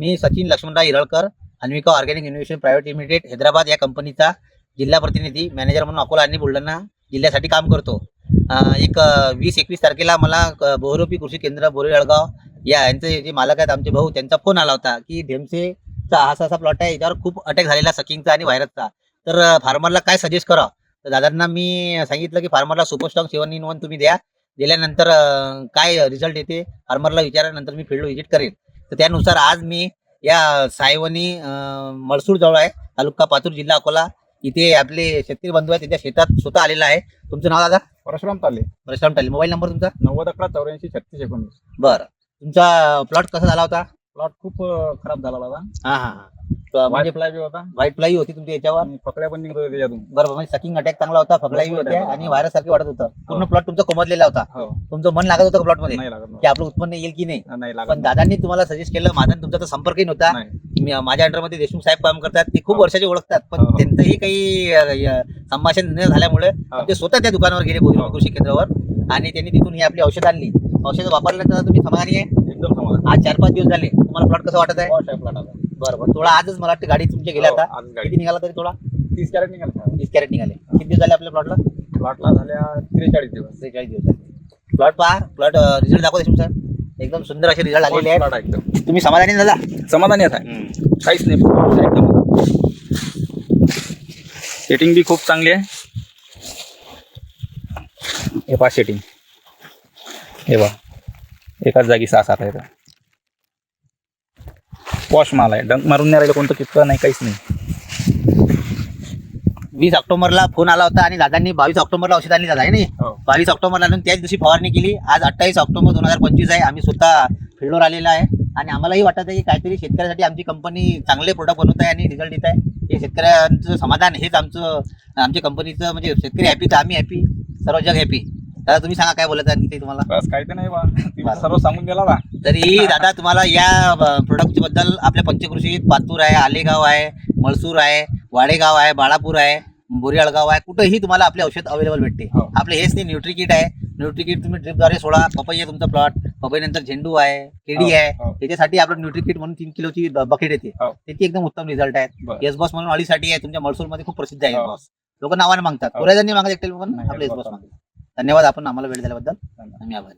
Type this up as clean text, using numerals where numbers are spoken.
मी Sachin Laxmanrao Hiralkar, Anvika organic innovation private limited Hyderabad या कंपनीचा जिल्हा प्रतिनिधी मॅनेजर म्हणून अकोला आणि बुलढाणा जिल्ह्यासाठी काम करतो. एक 20-21 तारखेला मला बहुरूपी कृषी केंद्र बोरी जळगाव यांचे जे मालक आहेत आमचे भाऊ, त्यांचा फोन आला होता की ढेमसेचा असा प्लॉट आहे, याच्यावर खूप अटॅक झालेला सकिंगचा आणि व्हायरसचा, तर फार्मरला काय सजेस्ट करा. तर दादांना मी सांगितलं की फार्मरला सुपरस्टॉक 7-in-1 तुम्ही द्या. दिल्यानंतर काय रिझल्ट येते फार्मरला विचारल्यानंतर मी फील्ड व्हिजिट करेन. तर त्यानुसार आज मी या सायवनी मळसूर जवळ आहे, तालुका पातूर, जिल्हा अकोला, इथे आपले शेतकरी बंधू आहेत, त्यांच्या शेतात स्वतः आलेला आहे. तुमचं नाव दादा? परशुराम ताले. परशुराम ताले. मोबाईल नंबर तुमचा? 90-11-84-36-19. बरं. तुमचा प्लॉट कसा झाला होता? प्लॉट खूप खराब झाला होता. हा हा हा. म्हणजे फ्लाय होता, व्हाईट फ्लाई होती तुमच्या याच्यावर. आणि फकड्या पण निघत होत्या त्याच्यातून. बरोबर, म्हणजे सकिंग अटॅक चांगला होता, फकलाई होत्या आणि व्हायरस सारखे वाटत होतं. पूर्ण प्लॉट तुमचा कोमजलेला होता. हो. तुमचं मन लागत होतं प्लॉट मध्ये नाही लागत की आपलं उत्पन्न येईल की नाही. नाही लागत. पण दादांनी तुम्हाला सजेस्ट केलं. माझा आणि तुमचा तर संपर्कही नव्हता. माझ्या अंडरमध्ये देशमुख साहेब काम करतात, ते खूप वर्षाचे ओळखतात, पण त्यांचंही काही संभाषण न झाल्यामुळे ते स्वतः त्या दुकानावर गेले बोरी कृषी केंद्रावर, आणि त्यांनी तिथून ही आपली औषध आणली. औषध वापरल्यानंतर तुम्ही समाधानी आहे? एकदम समाधान. आज 4-5 दिवस झाले. तुम्हाला प्लॉट कसं वाटत आहे? प्लॉट आता बरोबर. थोडा आजच मला वाटतं गाडी तुमच्या गेल्या आता आज गाडी किती निघाला तरी? थोडा 30 कॅरेट निघाला. 30 कॅरेट निघाले. किती दिवस झाले आपल्या प्लॉटला? प्लॉटला झाल्या 43 दिवस. 43 दिवस झाले. प्लॉट पहा, प्लॉट रिझल्ट दाखवा देशमुख सर. एकदम सुंदर असे रिझल्ट आलेले आहेत. प्लॉट एकदम तुम्ही समाधानी आहे दादा? समाधानी आहे. काहीच नाही, एकदम सेटिंग बी खूप चांगली आहे. हे पहा सेटिंग, हे पहा एकाच जागी 6-7 आहे. वॉश माल आहे, डंक मारून नाही राहिलं कोणतं, कितकं नाही, काहीच नाही. 20 ऑक्टोबरला फोन आला होता आणि दादांनी 22 ऑक्टोबरला औषध आणली दादा आहे नाही. 22 ऑक्टोबरला आणून त्याच दिवशी फवारणी केली. आज 28 ऑक्टोबर 2025 आहे. आम्ही स्वतः फील्डवर आलेला आहे आणि आम्हालाही वाटत आहे की काहीतरी शेतकऱ्यासाठी आमची कंपनी चांगले प्रोडक्ट बनवत आहे आणि रिझल्ट देत आहे. हे शेतकऱ्यांचं समाधान हेच आमच्या कंपनीचं, म्हणजे शेतकरी हॅपी तर आम्ही हॅपी, सर्व जग हॅपी. दादा तुम्ही सांगा काय बोलत आहे ते तुम्हाला? बस काही तर नाही बा, तुम्ही सर्व सांगून दिला बा. तरी दादा तुम्हाला या प्रोडक्ट बद्दल आपल्या पंचकृषीत पातूर आहे, आलेगाव आहे, मळसूर आहे, वाडेगाव आहे, बाळापूर आहे, बोरीआळगाव आहे, कुठेही तुम्हाला आपले औषध अवेलेबल भेटते. आपले हेच नाही, न्यूट्री किट आहे. न्यूट्री किट तुम्ही ड्रिपद्वारे सोडा. पपई आहे तुमचा प्लॉट, पपई नंतर झेंडू आहे, केडी आहे, त्याच्यासाठी आपलं न्यूट्री किट म्हणून 3 किलोची बकेट येते. त्याची एकदम उत्तम रिझल्ट आहे. एस बॉस म्हणून अळीसाठी आहे, तुमच्या मळसूरमध्ये खूप प्रसिद्ध आहे एस बॉस. लोक नावाने मागतात, बऱ्याच जणी मागतात, एकटे पण आपले एस बॉस मागतात. धन्यवाद, आपण आम्हाला वेळ दिल्याबद्दल आम्ही आभारी.